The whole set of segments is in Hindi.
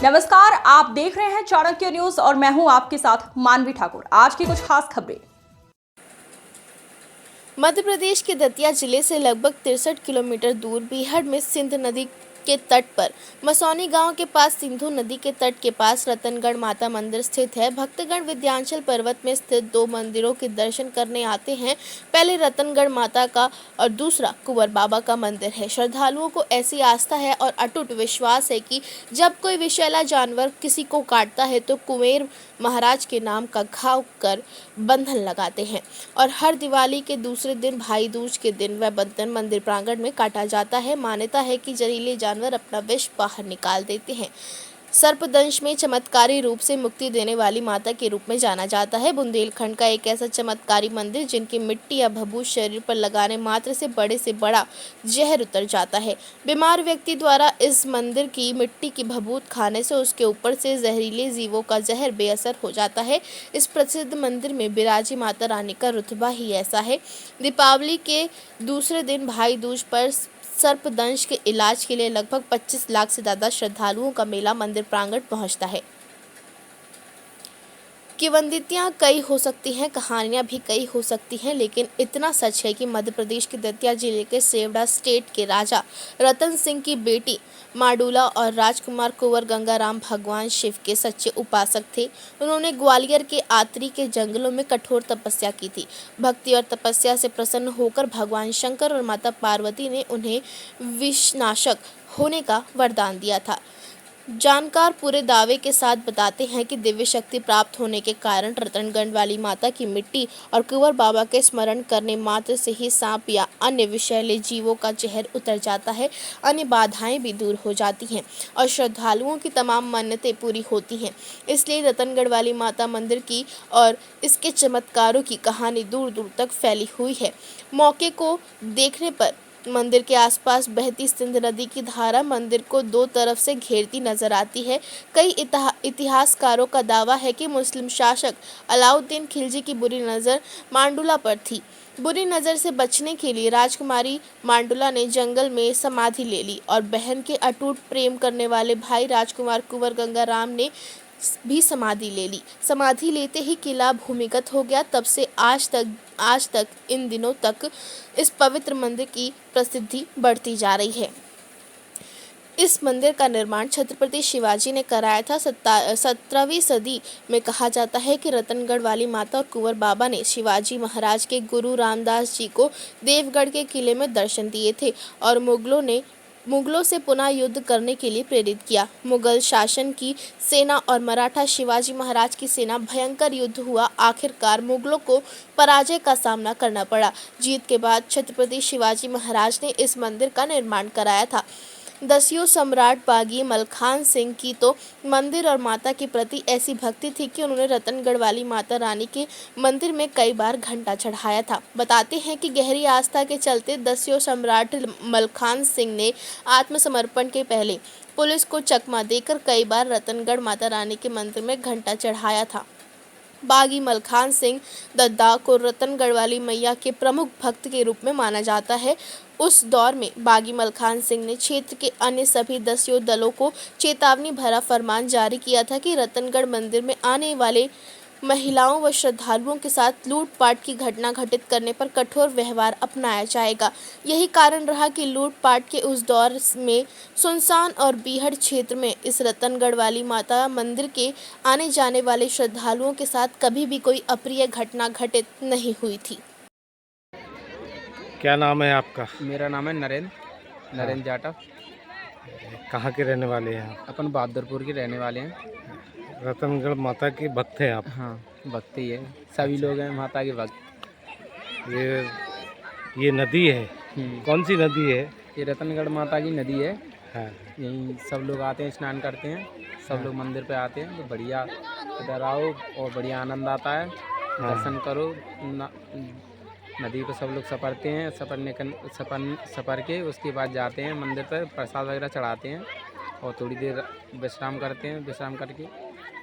नमस्कार, आप देख रहे हैं चाणक्य न्यूज और मैं हूं आपके साथ मानवी ठाकुर। आज की कुछ खास खबरें। मध्य प्रदेश के दतिया जिले से लगभग 63 किलोमीटर दूर बीहड़ में सिंध नदी के तट पर मसौनी गांव के पास सिंधु नदी के तट के पास रतनगढ़ माता मंदिर स्थित है। भक्तगण विंध्याचल पर्वत में स्थित दो मंदिरों के दर्शन करने आते हैं। पहले रतनगढ़ माता का और दूसरा कुंवर बाबा का मंदिर है। श्रद्धालुओं को ऐसी आस्था है और अटूट विश्वास है कि जब कोई विषैला जानवर किसी को काटता है तो कुंवर महाराज के नाम का घाव कर बंधन लगाते हैं और हर दिवाली के दूसरे दिन भाई दूज के दिन वह बंधन मंदिर प्रांगण में काटा जाता है। मान्यता है कि जहरीले जानवर अपना विष बाहर निकाल देते हैं। सर्पदंश में चमत्कारी रूप से मुक्ति देने वाली माता के रूप में जाना जाता है। बुंदेलखंड का एक ऐसा चमत्कारी मंदिर जिनकी मिट्टी या भभूत शरीर पर लगाने मात्र से बड़ा जहर उतर जाता है। बीमार व्यक्ति द्वारा इस मंदिर की मिट्टी की भभूत खाने से उसके ऊपर से जहरीले जीवों का जहर बेअसर हो जाता है। इस प्रसिद्ध मंदिर में बिराजी माता रानी का रुतबा ही ऐसा है। दीपावली के दूसरे दिन भाई दूज पर सर्पदंश के इलाज के लिए लगभग 25 लाख से ज्यादा श्रद्धालुओं का मेला मंदिर प्रांगण पहुंचता है। किंवदंतियां कई हो सकती हैं, कहानियां भी कई हो सकती हैं, लेकिन इतना सच है कि मध्य प्रदेश के दतिया जिले के सेवड़ा स्टेट के राजा रतन सिंह की बेटी मांडुला और राजकुमार कुंवर गंगाराम भगवान शिव के सच्चे उपासक थे। उन्होंने ग्वालियर के आतरी के जंगलों में कठोर तपस्या की थी। भक्ति और तपस्या से प्रसन्न होकर भगवान शंकर और माता पार्वती ने उन्हें विषनाशक होने का वरदान दिया था। जानकार पूरे दावे के साथ बताते हैं कि दिव्य शक्ति प्राप्त होने के कारण रतनगढ़ वाली माता की मिट्टी और कुंवर बाबा के स्मरण करने मात्र से ही सांप या अन्य विषैले जीवों का जहर उतर जाता है, अन्य बाधाएं भी दूर हो जाती हैं और श्रद्धालुओं की तमाम मन्नतें पूरी होती हैं। इसलिए रतनगढ़ वाली माता मंदिर की और इसके चमत्कारों की कहानी दूर दूर तक फैली हुई है। मौके को देखने पर मंदिर के आसपास बहती सिंध नदी की धारा मंदिर को दो तरफ से घेरती नजर आती है। कई इतिहासकारों का दावा है कि मुस्लिम शासक अलाउद्दीन खिलजी की बुरी नज़र मांडुला पर थी। बुरी नज़र से बचने के लिए राजकुमारी मांडुला ने जंगल में समाधि ले ली और बहन के अटूट प्रेम करने वाले भाई राजकुमार कुंवर गंगाराम ने भी समाधि ले ली। समाधि लेते ही किला भूमिगत हो गया। तब से आज तक इन दिनों तक इस पवित्र मंदिर की प्रसिद्धि बढ़ती जा रही है। इस मंदिर का निर्माण छत्रपति शिवाजी ने कराया था। 17वीं सदी में कहा जाता है कि रतनगढ़ वाली माता और कुंवर बाबा ने शिवाजी महाराज के गुरु रामदास जी को देवगढ़ के किले में दर्शन दिए थे और मुगलों से पुनः युद्ध करने के लिए प्रेरित किया। मुगल शासन की सेना और मराठा शिवाजी महाराज की सेना भयंकर युद्ध हुआ। आखिरकार मुगलों को पराजय का सामना करना पड़ा। जीत के बाद छत्रपति शिवाजी महाराज ने इस मंदिर का निर्माण कराया था। दस्यु सम्राट बागी मलखान सिंह की तो मंदिर और माता के प्रति ऐसी भक्ति थी कि उन्होंने रतनगढ़ वाली माता रानी के मंदिर में कई बार घंटा चढ़ाया था। बताते हैं कि गहरी आस्था के चलते दस्यु सम्राट मलखान सिंह ने आत्मसमर्पण के पहले पुलिस को चकमा देकर कई बार रतनगढ़ माता रानी के मंदिर में घंटा चढ़ाया था। बागी मलखान सिंह दद्दा को रतनगढ़ वाली मैया के प्रमुख भक्त के रूप में माना जाता है। उस दौर में बागी मलखान सिंह ने क्षेत्र के अन्य सभी दस्यु दलों को चेतावनी भरा फरमान जारी किया था कि रतनगढ़ मंदिर में आने वाले महिलाओं व श्रद्धालुओं के साथ लूटपाट की घटना घटित करने पर कठोर व्यवहार अपनाया जाएगा। यही कारण रहा कि लूटपाट के उस दौर में सुनसान और बीहड़ क्षेत्र में इस रतनगढ़ वाली माता मंदिर के आने जाने वाले श्रद्धालुओं के साथ कभी भी कोई अप्रिय घटना घटित नहीं हुई थी। क्या नाम है आपका? मेरा नाम है नरेंद्र जाटव। कहाँ के रहने वाले हैं आप? अपन बहादुरपुर के रहने वाले हैं। रतनगढ़ माता के भक्त हैं आप? हाँ, भक्ति है, सभी लोग हैं माता के भक्त। ये नदी है, कौन सी नदी है? ये रतनगढ़ माता की नदी है। हाँ। यहीं सब लोग आते हैं, स्नान करते हैं, सब लोग मंदिर पे आते हैं। तो बढ़िया इधर आओ और बढ़िया आनंद आता है। दर्शन करो। नदी पर सब लोग सपरते हैं, सपर के उसके बाद जाते हैं मंदिर पर, प्रसाद वगैरह चढ़ाते हैं और थोड़ी देर विश्राम करते हैं। विश्राम करके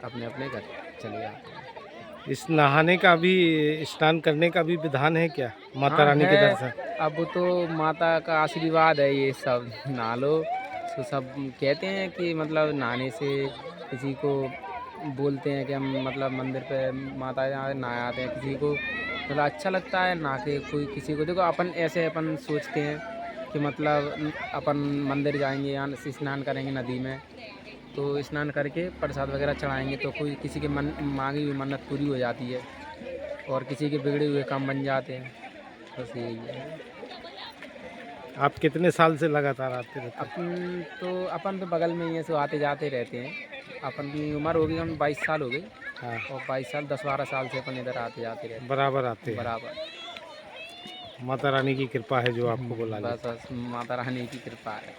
अपने अपने घर चले जाते हैं। इस नहाने का भी, स्नान करने का भी विधान है क्या माता रानी के दर्शन? अब तो माता का आशीर्वाद है, ये सब नहा लो। तो सब कहते हैं कि मतलब नहाने से किसी को बोलते हैं कि हम मतलब मंदिर पे माता नहा आते हैं, किसी को मतलब अच्छा लगता है ना कि कोई किसी को देखो अपन ऐसे अपन सोचते हैं कि मतलब अपन मंदिर जाएंगे या स्नान करेंगे नदी में, तो स्नान करके प्रसाद वगैरह चढ़ाएंगे तो कोई किसी के मन मांगी हुई मन्नत पूरी हो जाती है और किसी के बिगड़े हुए काम बन जाते हैं। बस यही है। आप कितने साल से लगातार आते रहते अपन तो बगल में ही है, सो आते जाते रहते हैं। अपन की उम्र हो गई, हम 22 साल हो गई हैं? हाँ, और 22 साल 10-12 साल से अपन इधर आते जाते रहते बराबर आते हैं हैं। बराबर। माता रानी की कृपा है जो आपको बुला बस बस माता रानी की कृपा है।